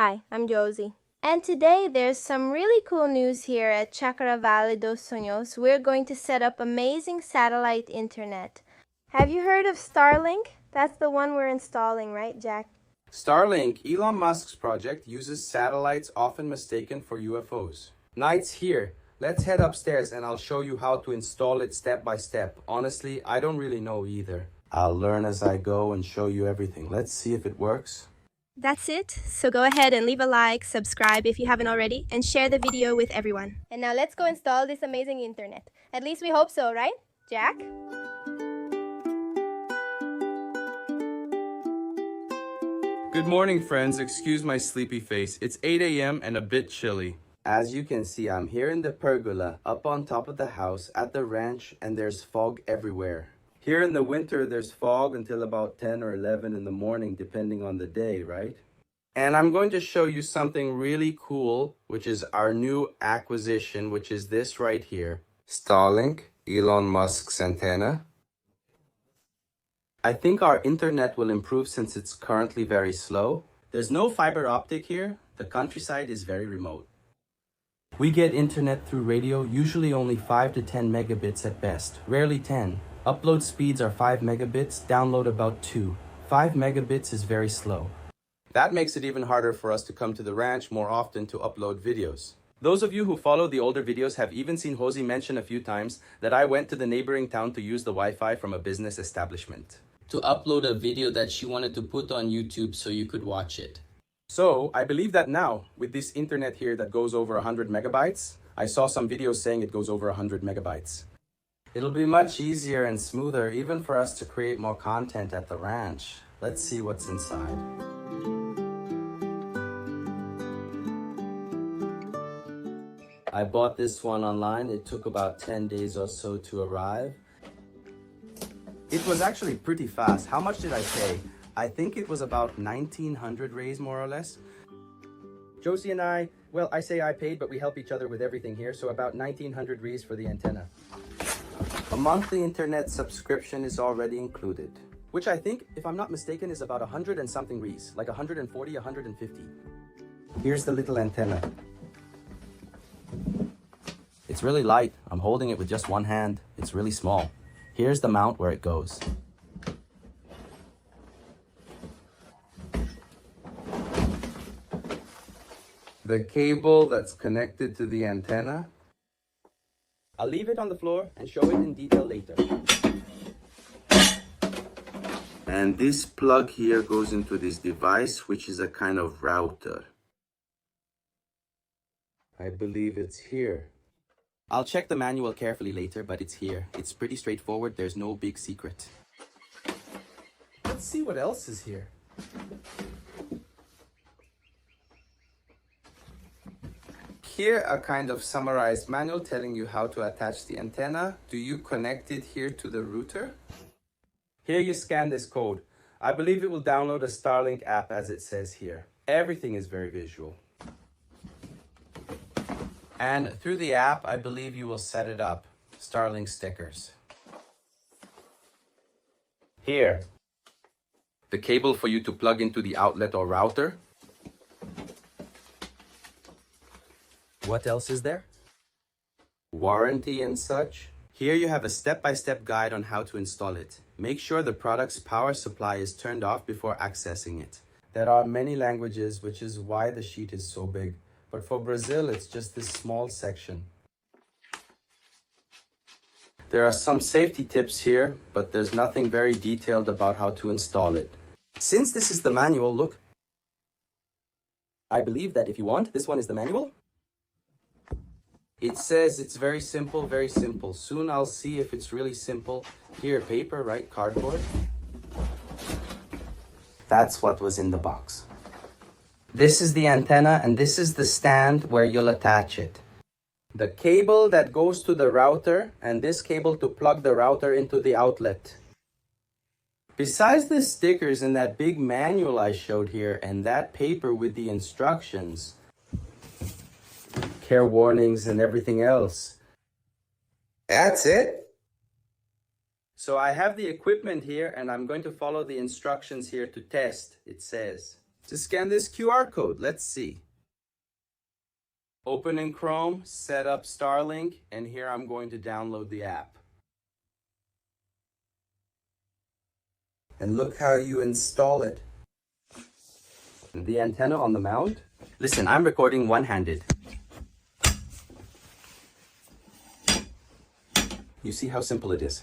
Hi, I'm Josie. And today there's some really cool news here at Chakra Valley dos Sueños. We're going to set up amazing satellite internet. Have you heard of Starlink? That's the one we're installing, right, Jack? Starlink, Elon Musk's project, uses satellites often mistaken for UFOs. Night's here. Let's head upstairs and I'll show you how to install it step by step. Honestly, I don't really know either. I'll learn as I go and show you everything. Let's see if it works. That's it. So go ahead and leave a like, subscribe if you haven't already, and share the video with everyone. And now let's go install this amazing internet. At least we hope so, right, Jack? Good morning, friends. Excuse my sleepy face. It's 8 a.m. and a bit chilly. As you can see, I'm here in the pergola, up on top of the house at the ranch, and there's fog everywhere. Here in the winter, there's fog until about 10 or 11 in the morning, depending on the day, right? And I'm going to show you something really cool, which is our new acquisition, which is this right here. Starlink, Elon Musk's antenna. I think our internet will improve since it's currently very slow. There's no fiber optic here. The countryside is very remote. We get internet through radio, usually only 5 to 10 megabits at best, rarely 10. Upload speeds are 5 megabits, download about 2. 5 megabits is very slow. That makes it even harder for us to come to the ranch more often to upload videos. Those of you who follow the older videos have even seen Josie mention a few times that I went to the neighboring town to use the Wi-Fi from a business establishment to upload a video that she wanted to put on YouTube so you could watch it. So I believe that now, with this internet here that goes over 100 megabytes, I saw some videos saying it goes over 100 megabytes. It'll be much easier and smoother even for us to create more content at the ranch. Let's see what's inside. I bought this one online. It took about 10 days or so to arrive. It was actually pretty fast. How much did I pay? I think it was about 1,900 rays, more or less. Josie and I say I paid, but we help each other with everything here, so about 1,900 rays for the antenna. A monthly internet subscription is already included, which I think, if I'm not mistaken, is about 100 and something rees, like 140, 150. Here's the little antenna. It's really light. I'm holding it with just one hand. It's really small. Here's the mount where it goes. The cable that's connected to the antenna. I'll leave it on the floor and show it in detail later. And this plug here goes into this device, which is a kind of router. I believe it's here. I'll check the manual carefully later, but it's here. It's pretty straightforward. There's no big secret. Let's see what else is here. Here, a kind of summarized manual telling you how to attach the antenna. Do you connect it here to the router? Here you scan this code. I believe it will download a Starlink app as it says here. Everything is very visual. And through the app, I believe you will set it up. Starlink stickers. Here, the cable for you to plug into the outlet or router. What else is there? Warranty and such. Here you have a step-by-step guide on how to install it. Make sure the product's power supply is turned off before accessing it. There are many languages, which is why the sheet is so big. But for Brazil, it's just this small section. There are some safety tips here, but there's nothing very detailed about how to install it. Since this is the manual, look. I believe that if you want, this one is the manual. It says it's very simple, very simple. Soon I'll see if it's really simple. Here, paper, right? Cardboard. That's what was in the box. This is the antenna and this is the stand where you'll attach it. The cable that goes to the router and this cable to plug the router into the outlet. Besides the stickers and that big manual I showed here and that paper with the instructions, care warnings and everything else, that's it. So I have the equipment here and I'm going to follow the instructions here to test, it says. to scan this QR code. Let's see. Open in Chrome, set up Starlink, and here I'm going to download the app. And look how you install it. The antenna on the mount. Listen, I'm recording one-handed. You see how simple it is.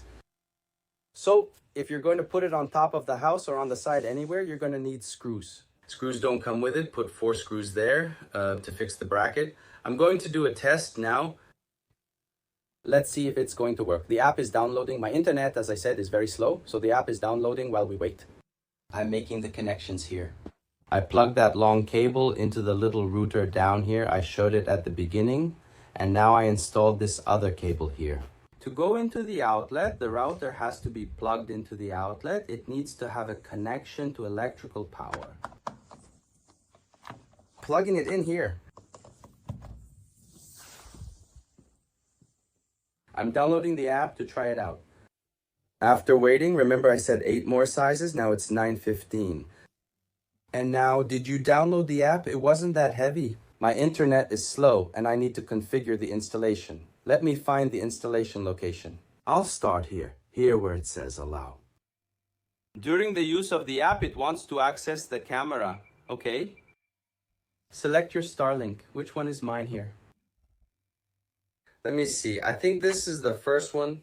So, if you're going to put it on top of the house or on the side anywhere, you're going to need screws. Screws don't come with it. Put 4 screws there to fix the bracket. I'm going to do a test now. Let's see if it's going to work. The app is downloading. My internet, as I said, is very slow, so the app is downloading while we wait. I'm making the connections here. I plugged that long cable into the little router down here. I showed it at the beginning, and now I installed this other cable here. To go into the outlet, the router has to be plugged into the outlet. It needs to have a connection to electrical power. Plugging it in here. I'm downloading the app to try it out. After waiting, remember I said 8 more sizes, now it's 9:15. And now, did you download the app? It wasn't that heavy. My internet is slow and I need to configure the installation. Let me find the installation location. I'll start here where it says allow. During the use of the app, it wants to access the camera. Okay. Select your Starlink. Which one is mine here? Let me see. I think this is the first one.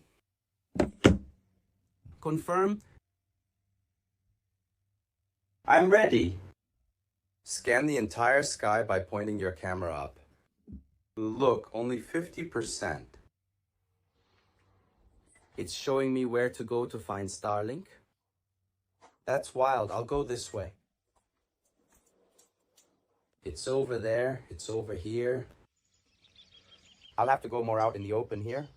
Confirm. I'm ready. Scan the entire sky by pointing your camera up. Look, only 50%. It's showing me where to go to find Starlink. That's wild. I'll go this way. It's over there. It's over here. I'll have to go more out in the open here.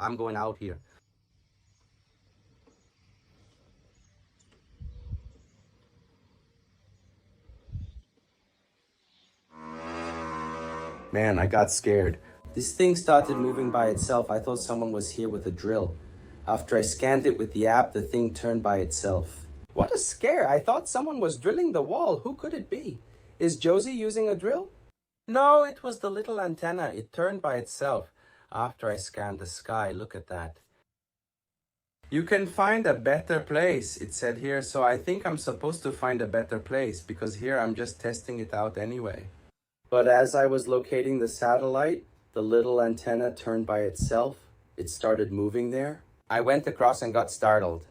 I'm going out here. Man, I got scared. This thing started moving by itself. I thought someone was here with a drill. After I scanned it with the app, the thing turned by itself. What a scare! I thought someone was drilling the wall. Who could it be? Is Josie using a drill? No, it was the little antenna. It turned by itself. After I scanned the sky, look at that. You can find a better place, it said here, so I think I'm supposed to find a better place because here I'm just testing it out anyway. But as I was locating the satellite, the little antenna turned by itself. It started moving there. I went across and got startled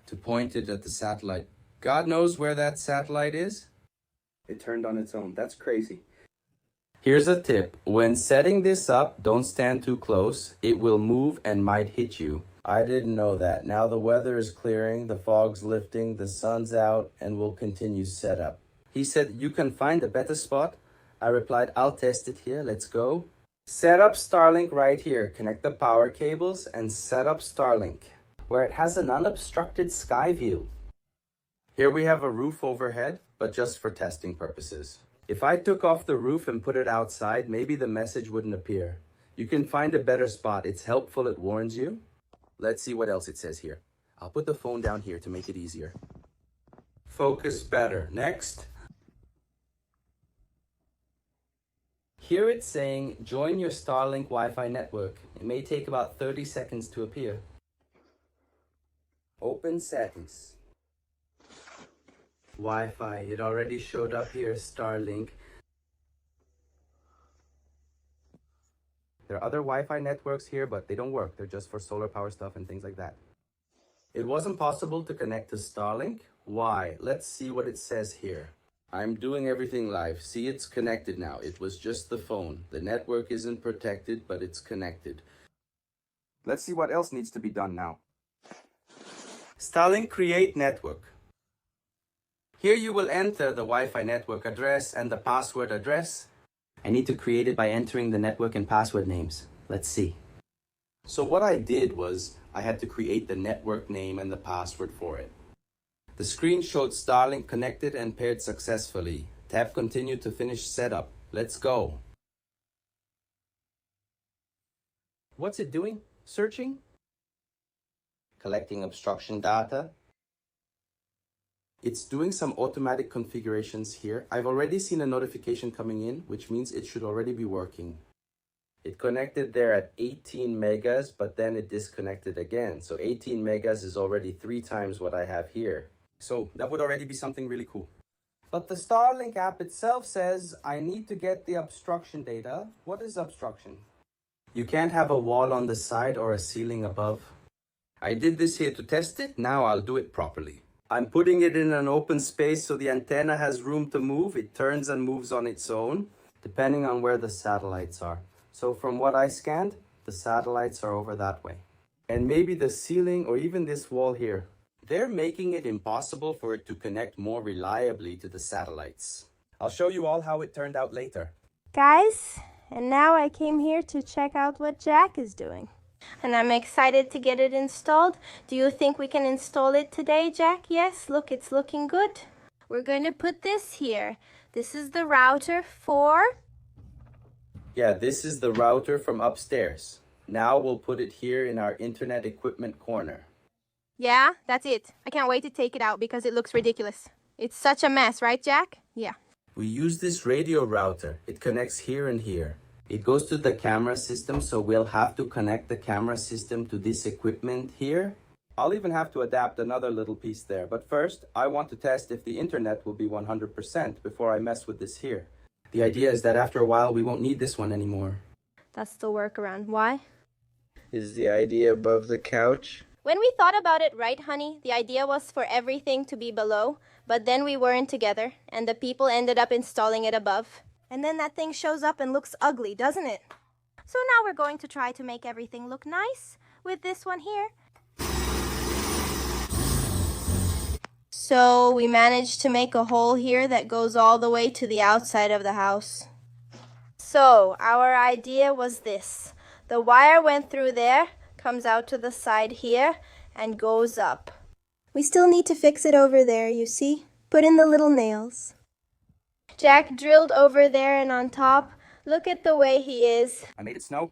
to point it at the satellite. God knows where that satellite is. It turned on its own. That's crazy. Here's a tip. When setting this up, don't stand too close. It will move and might hit you. I didn't know that. Now the weather is clearing, the fog's lifting, the sun's out, and we'll continue setup. He said, you can find a better spot. I replied, I'll test it here. Let's go. Set up Starlink right here. Connect the power cables and set up Starlink, where it has an unobstructed sky view. Here we have a roof overhead, but just for testing purposes. If I took off the roof and put it outside, maybe the message wouldn't appear. You can find a better spot. It's helpful. It warns you. Let's see what else it says here. I'll put the phone down here to make it easier. Focus better. Next. Here it's saying, join your Starlink Wi-Fi network. It may take about 30 seconds to appear. Open settings. Wi-Fi, it already showed up here, Starlink. There are other Wi-Fi networks here, but they don't work. They're just for solar power stuff and things like that. It wasn't possible to connect to Starlink. Why? Let's see what it says here. I'm doing everything live. See, it's connected now. It was just the phone. The network isn't protected, but it's connected. Let's see what else needs to be done now. Starlink Create Network. Here you will enter the Wi-Fi network address and the password address. I need to create it by entering the network and password names. Let's see. So what I did was I had to create the network name and the password for it. The screen showed Starlink connected and paired successfully. Tap continue to finish setup. Let's go. What's it doing? Searching? collecting obstruction data. It's doing some automatic configurations here. I've already seen a notification coming in, which means it should already be working. It connected there at 18 megas, but then it disconnected again. So 18 megas is already 3 times what I have here. So that would already be something really cool. But the Starlink app itself says I need to get the obstruction data. What is obstruction? You can't have a wall on the side or a ceiling above. I did this here to test it. Now I'll do it properly. I'm putting it in an open space so the antenna has room to move. It turns and moves on its own, depending on where the satellites are. So from what I scanned, the satellites are over that way. And maybe the ceiling or even this wall here. They're making it impossible for it to connect more reliably to the satellites. I'll show you all how it turned out later. Guys, and now I came here to check out what Jack is doing. And I'm excited to get it installed. Do you think we can install it today, Jack? Yes, look, it's looking good. We're going to put this here. This is the router for... Yeah, this is the router from upstairs. Now we'll put it here in our internet equipment corner. Yeah, that's it. I can't wait to take it out because it looks ridiculous. It's such a mess, right, Jack? Yeah. We use this radio router. It connects here and here. It goes to the camera system, so we'll have to connect the camera system to this equipment here. I'll even have to adapt another little piece there. But first, I want to test if the internet will be 100% before I mess with this here. The idea is that after a while, we won't need this one anymore. That's the workaround. Why? Is the idea above the couch? When we thought about it, right, honey, the idea was for everything to be below, but then we weren't together, and the people ended up installing it above. And then that thing shows up and looks ugly, doesn't it? So now we're going to try to make everything look nice with this one here. So we managed to make a hole here that goes all the way to the outside of the house. So our idea was this. The wire went through there, comes out to the side here, and goes up. We still need to fix it over there, you see? Put in the little nails. Jack drilled over there and on top. Look at the way he is. I made it snow.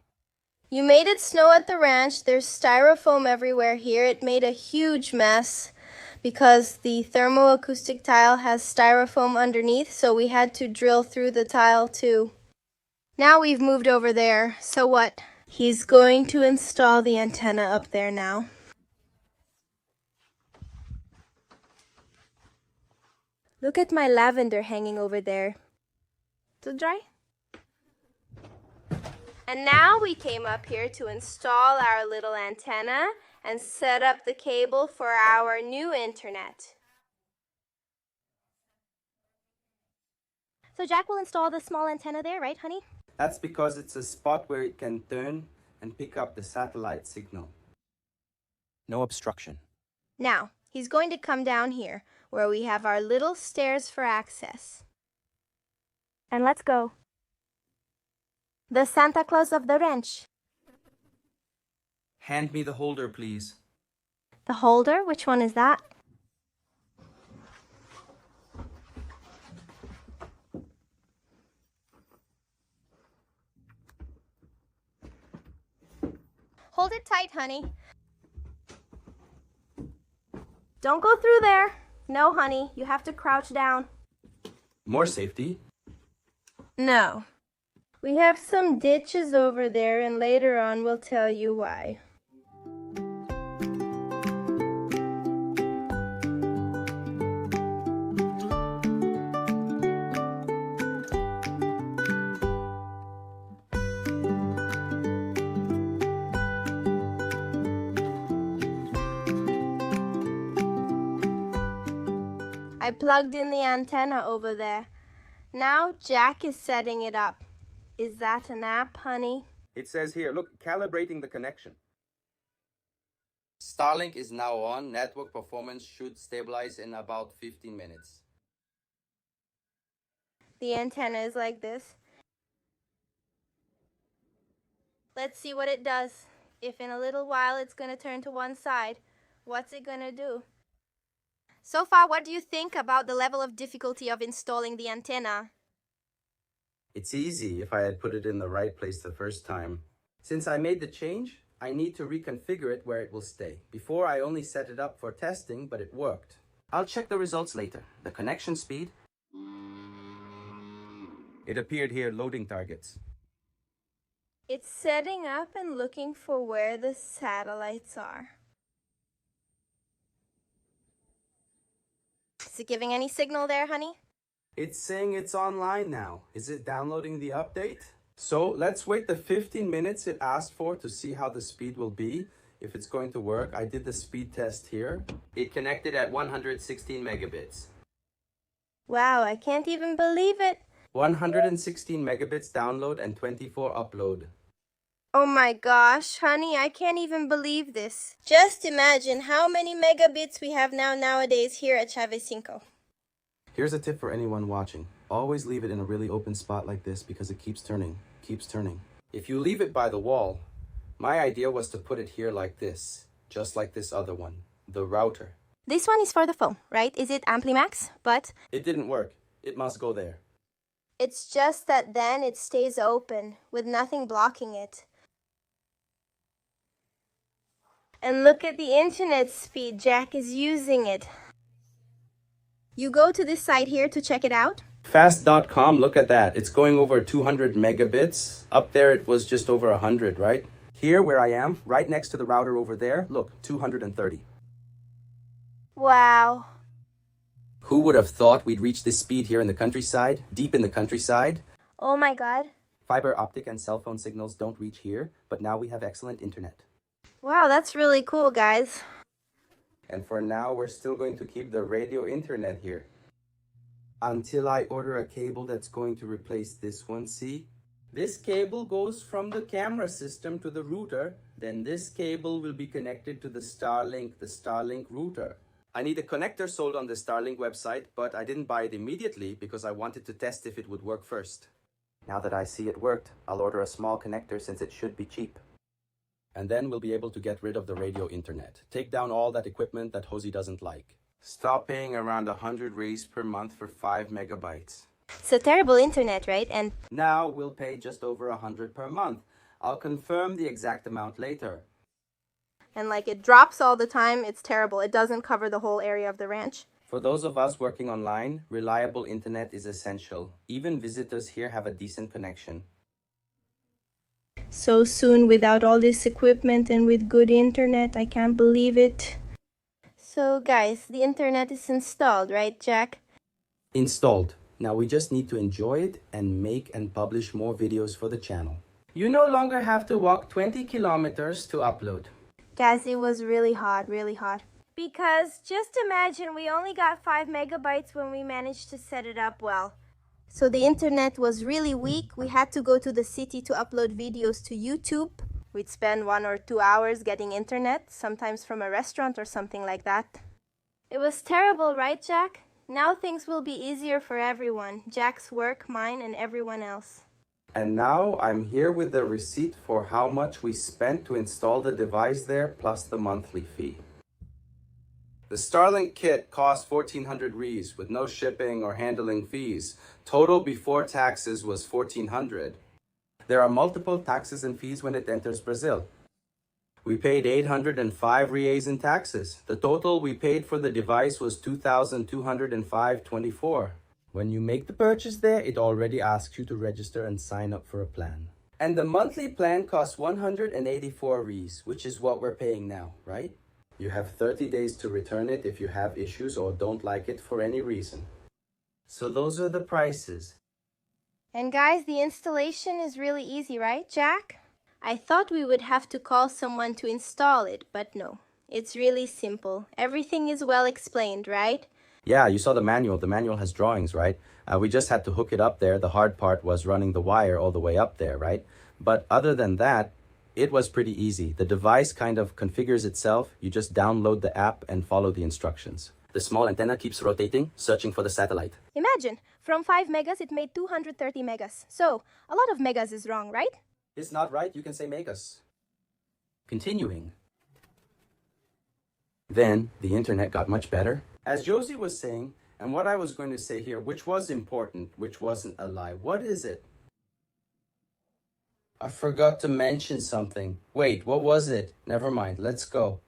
You made it snow at the ranch. There's styrofoam everywhere here. It made a huge mess because the thermoacoustic tile has styrofoam underneath, so we had to drill through the tile too. Now we've moved over there. So what? He's going to install the antenna up there now. Look at my lavender hanging over there. Still dry? And now we came up here to install our little antenna and set up the cable for our new internet. So Jack will install the small antenna there, right, honey? That's because it's a spot where it can turn and pick up the satellite signal. No obstruction. Now, he's going to come down here where we have our little stairs for access. And let's go. The Santa Claus of the ranch. Hand me the holder, please. The holder? Which one is that? Hold it tight, honey. Don't go through there. No, honey, you have to crouch down. More safety. No. We have some ditches over there, and later on we'll tell you why. I plugged in the antenna over there. Now Jack is setting it up. Is that an app, honey? It says here, look, calibrating the connection. Starlink is now on. Network performance should stabilize in about 15 minutes. The antenna is like this. Let's see what it does. If in a little while it's going to turn to one side, what's it going to do? So far, what do you think about the level of difficulty of installing the antenna? It's easy if I had put it in the right place the first time. Since I made the change, I need to reconfigure it where it will stay. Before I only set it up for testing, but it worked. I'll check the results later. The connection speed. It appeared here loading targets. It's setting up and looking for where the satellites are. Is it giving any signal there, honey? It's saying it's online now. Is it downloading the update? So let's wait the 15 minutes it asked for to see how the speed will be, if it's going to work. I did the speed test here. It connected at 116 megabits. Wow, I can't even believe it. 116 megabits download and 24 upload. Oh my gosh, honey, I can't even believe this. Just imagine how many megabits we have nowadays here at Chavez Cinco. Here's a tip for anyone watching. Always leave it in a really open spot like this because it keeps turning. If you leave it by the wall, my idea was to put it here like this, just like this other one, the router. This one is for the phone, right? Is it Amplimax? But it didn't work. It must go there. It's just that then it stays open with nothing blocking it. And look at the internet speed Jack is using it. You go to this site here to check it out. Fast.com, look at that. It's going over 200 megabits. Up there it was just over 100, right? Here where I am, right next to the router over there, look, 230. Wow. Who would have thought we'd reach this speed here in the countryside, deep in the countryside? Oh my God. Fiber optic and cell phone signals don't reach here, but now we have excellent internet. Wow, that's really cool, guys. And for now, we're still going to keep the radio internet here. Until I order a cable that's going to replace this one, see? This cable goes from the camera system to the router. Then this cable will be connected to the Starlink router. I need a connector sold on the Starlink website, but I didn't buy it immediately because I wanted to test if it would work first. Now that I see it worked, I'll order a small connector since it should be cheap. And then we'll be able to get rid of the radio internet. Take down all that equipment that Josie doesn't like. Stop paying around 100 Rs per month for 5 megabytes. It's a terrible internet, right? And now we'll pay just over 100 per month. I'll confirm the exact amount later. And like it drops all the time. It's terrible. It doesn't cover the whole area of the ranch. For those of us working online, reliable internet is essential. Even visitors here have a decent connection. So soon without all this equipment and with good internet, I can't believe it. So guys, the internet is installed, right, Jack? Installed. Now we just need to enjoy it and make and publish more videos for the channel. You no longer have to walk 20 kilometers to upload. Guys, it was really hot, really hot. Because just imagine we only got 5 megabytes when we managed to set it up well. So the internet was really weak. We had to go to the city to upload videos to YouTube. We'd spend 1 or 2 hours getting internet, sometimes from a restaurant or something like that. It was terrible, right, Jack? Now things will be easier for everyone. Jack's work, mine, and everyone else. And now I'm here with the receipt for how much we spent to install the device there, plus the monthly fee. The Starlink kit cost 1,400 Rs with no shipping or handling fees. Total before taxes was 1,400. There are multiple taxes and fees when it enters Brazil. We paid 805 Rs in taxes. The total we paid for the device was 2,205.24. When you make the purchase there, it already asks you to register and sign up for a plan. And the monthly plan costs 184 Rs, which is what we're paying now, right? You have 30 days to return it if you have issues or don't like it for any reason. So those are the prices. And guys, the installation is really easy, right, Jack? I thought we would have to call someone to install it, but no. It's really simple. Everything is well explained, right? Yeah, you saw the manual. The manual has drawings, right? We just had to hook it up there. The hard part was running the wire all the way up there, right? But other than that, it was pretty easy. The device kind of configures itself. You just download the app and follow the instructions. The small antenna keeps rotating, searching for the satellite. Imagine, from 5 megas it made 230 megas. So, a lot of megas is wrong, right? It's not right, you can say megas. Continuing. Then, the internet got much better. As Josie was saying, and what I was going to say here, which was important, which wasn't a lie. What is it? I forgot to mention something. Wait, what was it? Never mind, let's go.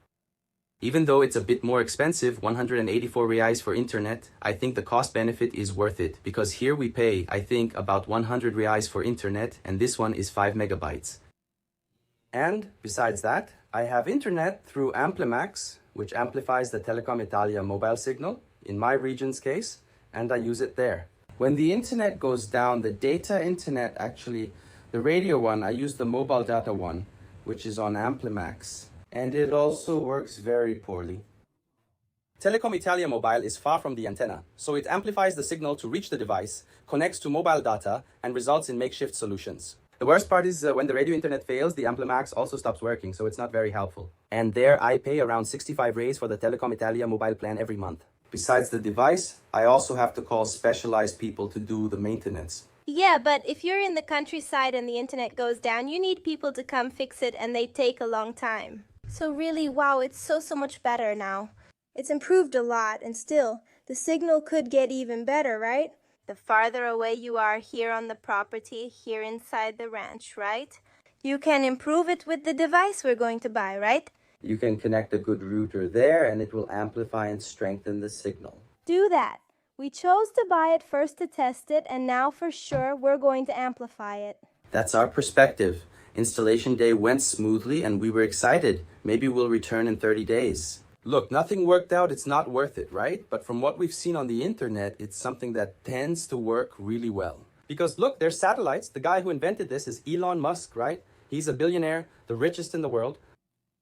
Even though it's a bit more expensive, 184 reais for internet, I think the cost benefit is worth it because here we pay, I think, about 100 reais for internet and this one is 5 megabytes. And besides that, I have internet through Amplimax, which amplifies the Telecom Italia mobile signal, in my region's case, and I use it there. When the internet goes down, the data internet actually, the radio one, I use the mobile data one, which is on Amplimax, and it also works very poorly. Telecom Italia Mobile is far from the antenna, so it amplifies the signal to reach the device, connects to mobile data, and results in makeshift solutions. The worst part is when the radio internet fails, the Amplimax also stops working, so it's not very helpful. And there I pay around 65 reais for the Telecom Italia mobile plan every month. Besides the device, I also have to call specialized people to do the maintenance. Yeah, but if you're in the countryside and the internet goes down, you need people to come fix it and they take a long time. So really, wow, it's so much better now. It's improved a lot, and still, the signal could get even better, right? The farther away you are here on the property, here inside the ranch, right? You can improve it with the device we're going to buy, right? You can connect a good router there and it will amplify and strengthen the signal. Do that. We chose to buy it first to test it, and now for sure we're going to amplify it. That's our perspective. Installation day went smoothly and we were excited. Maybe we'll return in 30 days. Look, nothing worked out, it's not worth it, right? But from what we've seen on the internet, it's something that tends to work really well. Because look, there's satellites. The guy who invented this is Elon Musk, right? He's a billionaire, the richest in the world.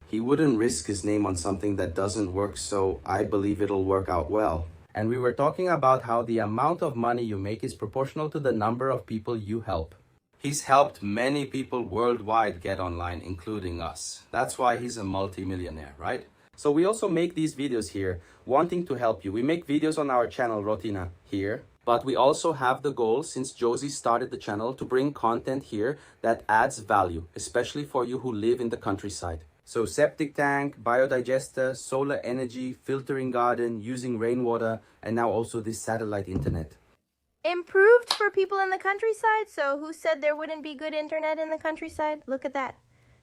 He wouldn't risk his name on something that doesn't work, so I believe it'll work out well. And we were talking about how the amount of money you make is proportional to the number of people you help. He's helped many people worldwide get online, including us. That's why he's a multi-millionaire, right? So we also make these videos here, wanting to help you. We make videos on our channel, Rotina, here. But we also have the goal, since Josie started the channel, to bring content here that adds value, especially for you who live in the countryside. So septic tank, biodigester, solar energy, filtering garden, using rainwater, and now also this satellite internet. Improved for people in the countryside? So who said there wouldn't be good internet in the countryside? Look at that.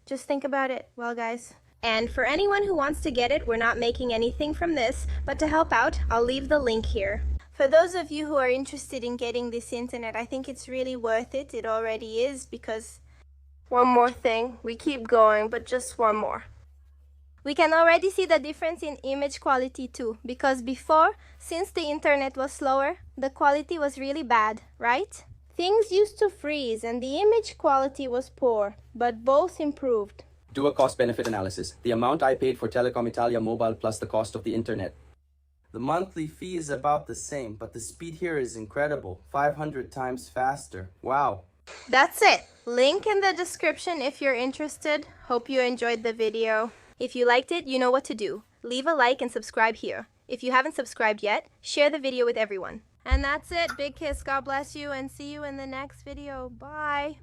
Just think about it. Well, guys. And for anyone who wants to get it, we're not making anything from this, but to help out, I'll leave the link here. For those of you who are interested in getting this internet, I think it's really worth it. It already is, because one more thing, we keep going, but just one more. We can already see the difference in image quality too, because before, since the internet was slower, the quality was really bad, right? Things used to freeze and the image quality was poor, but both improved. Do a cost-benefit analysis. The amount I paid for Telecom Italia Mobile plus the cost of the internet. The monthly fee is about the same, but the speed here is incredible. 500 times faster. Wow. That's it. Link in the description if you're interested. Hope you enjoyed the video. If you liked it, you know what to do. Leave a like and subscribe here. If you haven't subscribed yet, share the video with everyone. And that's it. Big kiss. God bless you, and see you in the next video. Bye.